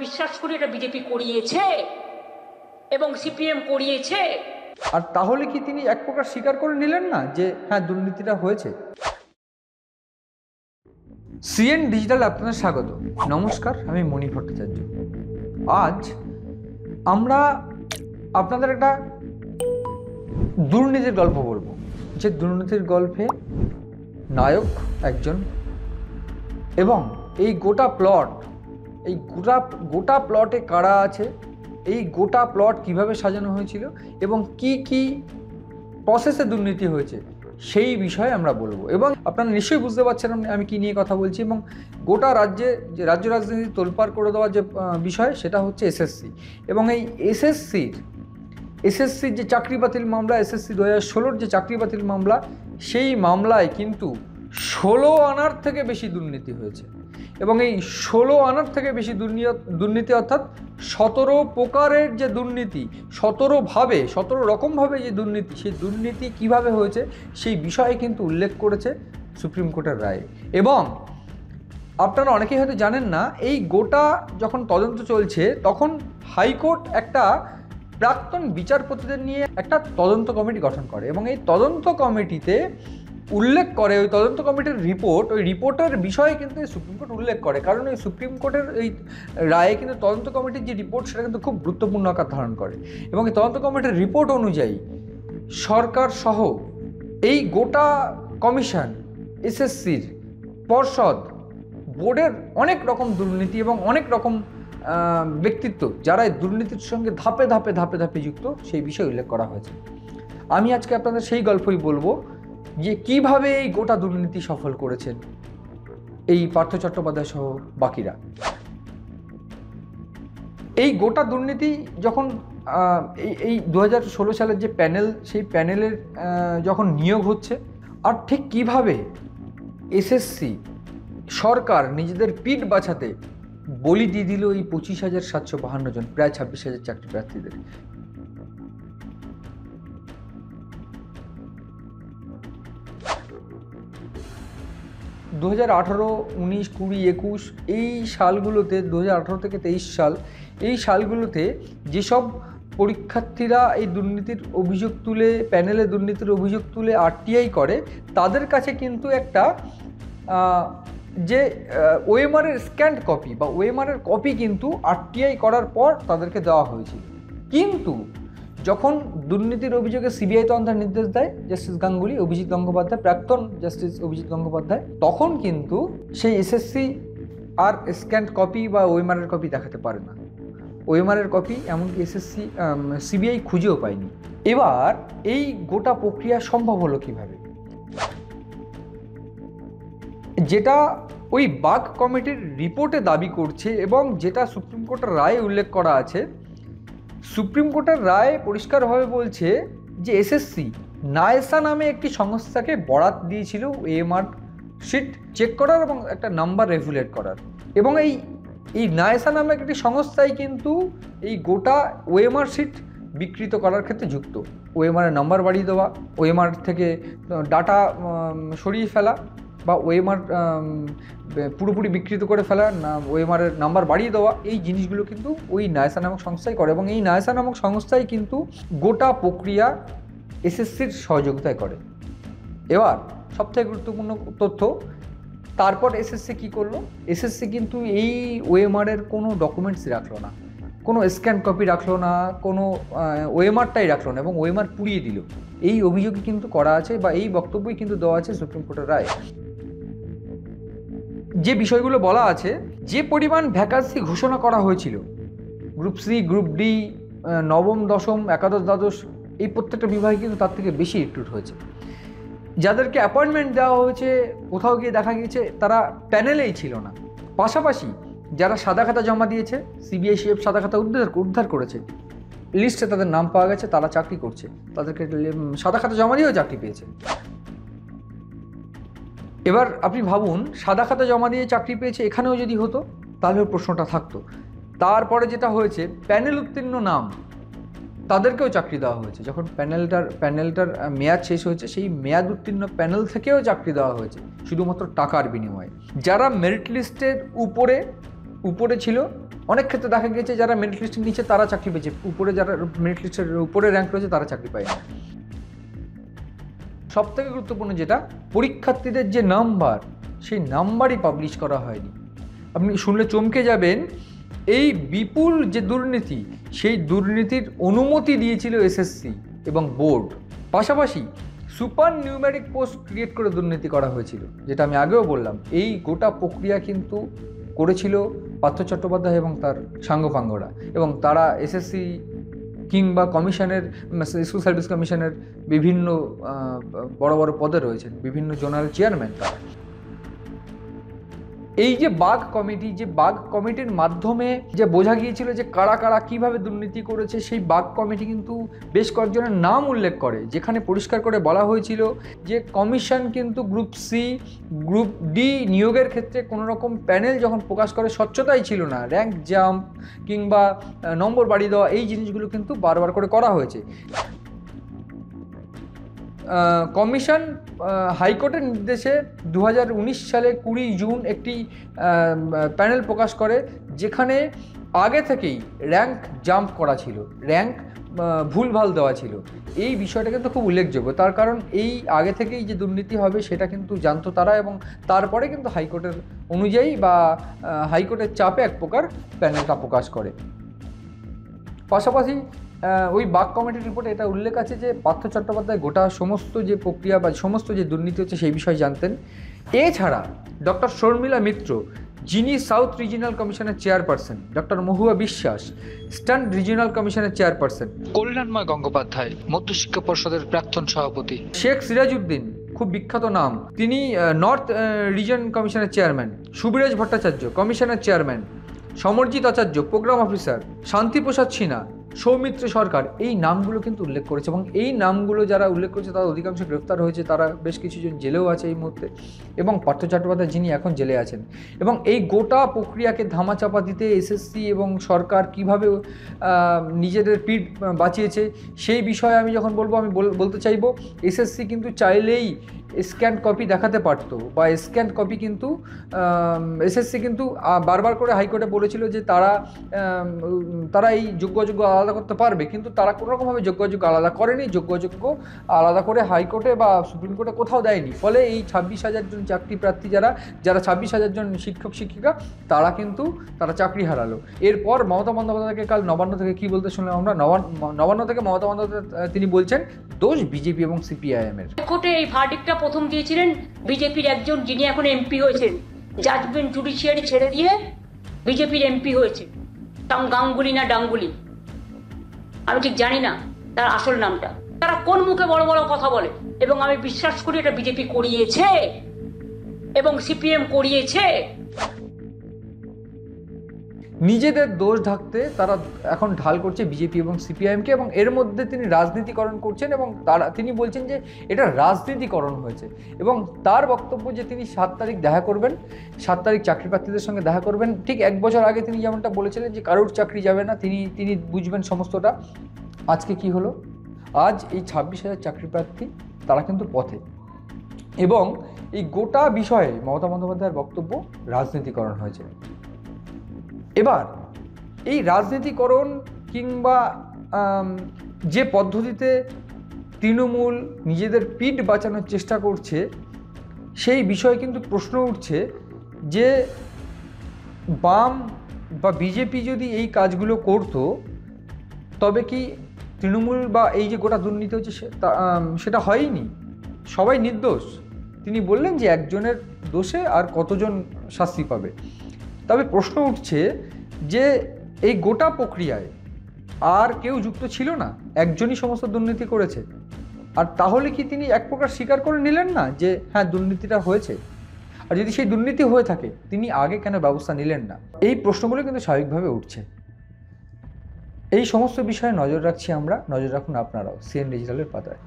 বিশ্বাস করি এটা বিজেপি করিয়েছে এবং সিপিএম করিয়েছে। আর তাহলে কি তিনি এক প্রকার স্বীকার করে নিলেন না যে হ্যাঁ দুর্নীতিটা হয়েছে? সিএন ডিজিটাল আপনাদের স্বাগত। নমস্কার, আমি মণি ভট্টাচার্য। আজ আমরা আপনাদের একটা দুর্নীতির গল্প বলবো, যে দুর্নীতির গল্পে নায়ক একজন এবং এই গোটা প্লট, এই গোটা প্লটে কারা আছে, এই গোটা প্লট কিভাবে সাজানো হয়েছিল এবং কি কি প্রসেসে দুর্নীতি হয়েছে সেই বিষয়ে আমরা বলবো। এবং আপনারা নিশ্চয়ই বুঝতে পারছেন আমি কি নিয়ে কথা বলছি। এবং গোটা রাজ্যে যে রাজ্য রাজনীতি তোলপাড় করে দেওয়ার যে বিষয়, সেটা হচ্ছে এসএসসি। এবং এই এসএসসির যে চাকরি বাতিল মামলা, এসএসসি 2016 যে চাকরি বাতিল মামলা, সেই মামলায় কিন্তু 16 আনার থেকে বেশি দুর্নীতি হয়েছে। এবং এই 16 আনার থেকে বেশি দুর্নীতি অর্থাৎ 17 প্রকারের যে দুর্নীতি, 17 রকমভাবে যে দুর্নীতি, সেই দুর্নীতি কিভাবে হয়েছে সেই বিষয়ে কিন্তু উল্লেখ করেছে সুপ্রিম কোর্টের রায়ে। এবং আপনারা অনেকেই হয়তো জানেন না, এই গোটা যখন তদন্ত চলছে তখন হাইকোর্ট একটা প্রাক্তন বিচারপতিদের নিয়ে একটা তদন্ত কমিটি গঠন করে এবং এই তদন্ত কমিটিতে উল্লেখ করে, ওই তদন্ত কমিটির রিপোর্ট, ওই রিপোর্টের বিষয়ে কিন্তু সুপ্রিম কোর্ট উল্লেখ করে। কারণ এই সুপ্রিম কোর্টের এই রায়ে কিন্তু তদন্ত কমিটির যে রিপোর্ট, সেটা কিন্তু খুব গুরুত্বপূর্ণ আকার ধারণ করে। এবং এই তদন্ত কমিটির রিপোর্ট অনুযায়ী সরকার সহ এই গোটা কমিশন, এসএসসির পর্ষদ, বোর্ডের অনেক রকম দুর্নীতি এবং অনেক রকম ব্যক্তিত্ব যারা এই দুর্নীতির সঙ্গে ধাপে ধাপে যুক্ত, সেই বিষয়ে উল্লেখ করা হয়েছে। আমি আজকে আপনাদের সেই গল্পই বলবো যে কিভাবে এই গোটা দুর্নীতি সফল করেছেন এই পার্থ চট্টোপাধ্যায় সহ বাকিরা। এই গোটা দুর্নীতি যখন এই 2016 সালের যে প্যানেল, সেই প্যানেলের যখন নিয়োগ হচ্ছে, আর ঠিক কিভাবে এসএসসি সরকার নিজেদের পিঠ বাঁচাতে বলি দিয়ে দিল এই 25,752 জন, প্রায় 26,000 চাকরি প্রার্থীদের। দু 2018, 19, 20, 21 এই সালগুলোতে, 2018 থেকে 23 সাল, এই সালগুলোতে যেসব পরীক্ষার্থীরা এই দুর্নীতির অভিযোগ তুলে, প্যানেলে দুর্নীতির অভিযোগ তুলে আরটিআই করে, তাদের কাছে কিন্তু একটা যে ওএমআরের স্ক্যান্ড কপি বা ওএমআরের কপি কিন্তু আরটিআই করার পর তাদেরকে দেওয়া হয়েছিল। কিন্তু যখন দুর্নীতির অভিযোগে সিবিআই তদন্তের নির্দেশ দেয় জাস্টিস গাঙ্গুলি, অভিজিৎ গঙ্গোপাধ্যায়, প্রাক্তন জাস্টিস অভিজিৎ গঙ্গোপাধ্যায়, তখন কিন্তু সেই এসএসসি আর স্ক্যান্ড কপি বা ওএমআরের কপি দেখাতে পারে না। ওএমআরের কপি এমনকি সিবিআই খুঁজেও পায়নি। এবার এই গোটা প্রক্রিয়া সম্ভব হলো কিভাবে? যেটা ওই বাগ কমিটির রিপোর্টে দাবি করছে এবং যেটা সুপ্রিম কোর্টের রায়ে উল্লেখ করা আছে, সুপ্রিম কোর্টের রায় পরিষ্কারভাবে বলছে যে এসএসসি নায়েসা নামে একটি সংস্থাকে বরাত দিয়েছিল ওএমআর শিট চেক করার এবং একটা নাম্বার রেগুলেট করার। এবং এই নায়েসা নামে একটি সংস্থাই কিন্তু এই গোটা ওএমআর শিট বিকৃত করার ক্ষেত্রে যুক্ত। ওএমআরের নাম্বার বাড়িয়ে দেওয়া, ওএমআর থেকে ডাটা সরিয়ে ফেলা বা ওএমআর পুরোপুরি বিকৃত করে ফেলা, ওএমআরের নাম্বার বাড়িয়ে দেওয়া, এই জিনিসগুলো কিন্তু ওই নায়েসা নামক সংস্থাই করে। এবং এই নায়েসা নামক সংস্থাই কিন্তু গোটা প্রক্রিয়া এসএসসির সহযোগিতায় করে। এবার সবথেকে গুরুত্বপূর্ণ তথ্য, তারপর এসএসসি কী করলো? এসএসসি কিন্তু এই ওএমআরের কোনো ডকুমেন্টসই রাখলো না, কোনো স্ক্যান কপি রাখলো না, কোনো ওএমআরটাই রাখলো না এবং ওএমআর পুড়িয়ে দিল। এই অভিযোগই কিন্তু করা আছে বা এই বক্তব্যই কিন্তু দেওয়া আছে সুপ্রিম কোর্টের রায়। যে বিষয়গুলো বলা আছে, যে পরিমাণ ভ্যাকান্সি ঘোষণা করা হয়েছিল গ্রুপ সি, গ্রুপ ডি, নবম, দশম, একাদশ, দ্বাদশ, এই প্রত্যেকটা বিভাগে কিন্তু তার থেকে বেশি রিক্রুট হয়েছে। যাদেরকে অ্যাপয়েন্টমেন্ট দেওয়া হয়েছে, কোথাও গিয়ে দেখা গিয়েছে তারা প্যানেলেই ছিল না। পাশাপাশি যারা সাদা খাতা জমা দিয়েছে, সিবিআই সিএফ সাদা খাতা উদ্ধার করেছে, লিস্টে তাদের নাম পাওয়া গেছে, তারা চাকরি করছে, তাদেরকে সাদা খাতা জমা দিয়েও চাকরি পেয়েছে। এবার আপনি ভাবুন, সাদা খাতা জমা দিয়ে চাকরি পেয়েছে, এখানেও যদি হতো তাহলে প্রশ্নটা থাকতো। তারপরে যেটা হয়েছে, প্যানেল উত্তীর্ণ নাম, তাদেরকেও চাকরি দেওয়া হয়েছে। যখন প্যানেলটার মেয়াদ শেষ হয়েছে, সেই মেয়াদ উত্তীর্ণ প্যানেল থেকেও চাকরি দেওয়া হয়েছে শুধুমাত্র টাকার বিনিময়ে। যারা মেরিট লিস্টের উপরে উপরে ছিল, অনেক ক্ষেত্রে দেখা গেছে যারা মেরিট লিস্টের নিচে তারা চাকরি পেয়েছে, উপরে যারা মেরিট লিস্টের উপরে র্যাঙ্ক রয়েছে তারা চাকরি পায় না। সবথেকে গুরুত্বপূর্ণ যেটা, পরীক্ষার্থীদের যে নাম্বার, সেই নাম্বারই পাবলিশ করা হয়নি। আপনি শুনলে চমকে যাবেন, এই বিপুল যে দুর্নীতি, সেই দুর্নীতির অনুমতি দিয়েছিল এসএসসি এবং বোর্ড। পাশাপাশি সুপার নিউমেরিক পোস্ট ক্রিয়েট করে দুর্নীতি করা হয়েছিল, যেটা আমি আগেও বললাম। এই গোটা প্রক্রিয়া কিন্তু করেছিল পার্থ চট্টোপাধ্যায় এবং তার সাঙ্গপাঙ্গরা, এবং তারা এসএসসি কিংবা কমিশনের, স্কুল সার্ভিস কমিশনের বিভিন্ন বড় বড় পদে রয়েছেন, বিভিন্ন জোনাল চেয়ারম্যান তারা। এই যে বাগ কমিটি, যে বাগ কমিটির মাধ্যমে যে বোঝা গিয়েছিল যে কারা কারা কীভাবে দুর্নীতি করেছে, সেই বাগ কমিটি কিন্তু বেশ কয়েকজনের নাম উল্লেখ করে, যেখানে পরিষ্কার করে বলা হয়েছিল যে কমিশন কিন্তু গ্রুপ সি, গ্রুপ ডি নিয়োগের ক্ষেত্রে কোনো রকম প্যানেল যখন প্রকাশ করে স্বচ্ছতাই ছিল না। র্যাঙ্ক জাম্প কিংবা নম্বর বাড়িয়ে দেওয়া, এই জিনিসগুলো কিন্তু বারবার করে করা হয়েছে। কমিশন হাইকোর্টের নির্দেশে 2019 সালে 20 জুন একটি প্যানেল প্রকাশ করে, যেখানে আগে থেকেই র্যাঙ্ক জাম্প করা ছিল, র্যাঙ্ক ভুলভাল দেওয়া ছিল। এই বিষয়টা কিন্তু খুব উল্লেখযোগ্য, তার কারণ এই আগে থেকেই যে দুর্নীতি হবে সেটা কিন্তু জানতো তারা, এবং তারপরে কিন্তু হাইকোর্টের অনুযায়ী বা হাইকোর্টের চাপে এক প্রকার প্যানেলটা প্রকাশ করে। পাশাপাশি ওই বাগ কমিটির রিপোর্টে এটা উল্লেখ আছে যে পার্থ চট্টোপাধ্যায় গোটা সমস্ত যে প্রক্রিয়া বা সমস্ত যে দুর্নীতি হচ্ছে সেই বিষয়ে জানতেন। এছাড়া ডক্টর শর্মিলা মিত্র, যিনি সাউথ রিজিনাল কমিশনের চেয়ারপারসন, ডক্টর মহুয়া বিশ্বাস, ইস্টার্ন রিজিনাল কমিশনের চেয়ারপারসন, কল্যাণময় গঙ্গোপাধ্যায়, মধ্যশিক্ষা পর্ষদের প্রাক্তন সভাপতি, শেখ সিরাজউদ্দিন, খুব বিখ্যাত নাম, তিনি নর্থ রিজন কমিশনের চেয়ারম্যান, সুবিরাজ ভট্টাচার্য কমিশনের চেয়ারম্যান, সমরজিৎ আচার্য প্রোগ্রাম অফিসার, শান্তিপ্রসাদ সিনহা, সৌমিত্র সরকার, এই নামগুলো কিন্তু উল্লেখ করেছে। এবং এই নামগুলো যারা উল্লেখ করেছে তারা অধিকাংশ গ্রেফতার হয়েছে, তারা বেশ কিছুজন জেলেও আছে এই মুহূর্তে, এবং পার্থ চট্টোপাধ্যায় যিনি এখন জেলে আছেন। এবং এই গোটা প্রক্রিয়াকে ধামাচাপা দিতে এসএসসি এবং সরকার কিভাবে নিজেদের পিঠ বাঁচিয়েছে সেই বিষয়ে আমি যখন বলবো, আমি বলতে চাইবো এসএসসি কিন্তু চাইলেই স্ক্যান কপি দেখাতে পারতো, বা স্ক্যান কপি কিন্তু এসএসসি কিন্তু বারবার করে হাইকোর্টে বলেছিল যে তারা এই যোগ্য অযোগ্য আলাদা করতে পারবে, কিন্তু তারা কোনোরকমভাবে যোগ্য অযোগ্য আলাদা করেনি, যোগ্য অযোগ্য আলাদা করে হাইকোর্টে বা সুপ্রিম কোর্টে কোথাও দেয়নি। ফলে এই 26,000 জন চাকরি প্রার্থী যারা 26,000 জন শিক্ষক শিক্ষিকা, তারা চাকরি হারালো। এরপর মমতা বন্দ্যোপাধ্যায়কে কাল নবান্ন থেকে কী বলতে শুনলাম আমরা, নবান্ন থেকে মমতা বন্দ্যোপাধ্যায় তিনি বলছেন দোষ বিজেপি এবং সিপিআইএমের। কোর্টে এই ভার্ডিক্টটা প্রথম দিয়েছিলেন বিজেপির একজন, যিনি এখন এমপি হয়েছেন, জাজমেন্ট জুডিশিয়ারি ছেড়ে দিয়ে বিজেপির এমপি হয়েছে, গাঙ্গুলি না ডাঙ্গুলি, আমি ঠিক জানি না তার আসল নামটা। তারা কোন মুখে বড় বড় কথা বলে, এবং আমি বিশ্বাস করি এটা বিজেপি করিয়েছে এবং সিপিএম করিয়েছে। নিজেদের দোষ ঢাকতে তারা এখন ঢাল করছে বিজেপি এবং সিপিআইএমকে, এবং এর মধ্যে তিনি রাজনীতিকরণ করছেন, এবং তিনি বলছেন যে এটা রাজনীতিকরণ হয়েছে। এবং তার বক্তব্য যে তিনি 7 তারিখ দেখা করবেন, 7 তারিখ চাকরি প্রার্থীদের সঙ্গে দেখা করবেন। ঠিক 1 বছর আগে তিনি যেমনটা বলেছিলেন যে কারোর চাকরি যাবে না, তিনি বুঝবেন সমস্তটা। আজকে কি হলো? আজ এই 26,000 চাকরি প্রার্থী তারা কিন্তু পথে, এবং এই গোটা বিষয়ে মমতা বন্দ্যোপাধ্যায়ের বক্তব্য রাজনীতিকরণ হয়েছে। এবার এই রাজনীতিকরণ কিংবা যে পদ্ধতিতে তৃণমূল নিজেদের পিঠ বাঁচানোর চেষ্টা করছে, সেই বিষয়ে কিন্তু প্রশ্ন উঠছে যে বাম বা বিজেপি যদি এই কাজগুলো করতো, তবে কি তৃণমূল বা এই যে গোটা দুর্নীতি হচ্ছে সেটা হয়নি? সবাই নির্দোষ। তিনি বললেন যে একজনের দোষে আর কতজন শাস্তি পাবে। তবে প্রশ্ন উঠছে যে এই গোটা প্রক্রিয়ায় আর কেউ যুক্ত ছিল না, একজনই সমস্ত দুর্নীতি করেছে। আর তাহলে কি তিনি এক প্রকার স্বীকার করে নিলেন না যে হ্যাঁ দুর্নীতিটা হয়েছে? আর যদি সেই দুর্নীতি হয়ে থাকে তিনি আগে কেন ব্যবস্থা নিলেন না? এই প্রশ্নগুলো কিন্তু স্বাভাবিকভাবে উঠছে। এই সমস্ত বিষয়ে নজর রাখছি আমরা, নজর রাখুন আপনারাও সিএন ডিজিটালের পাতায়।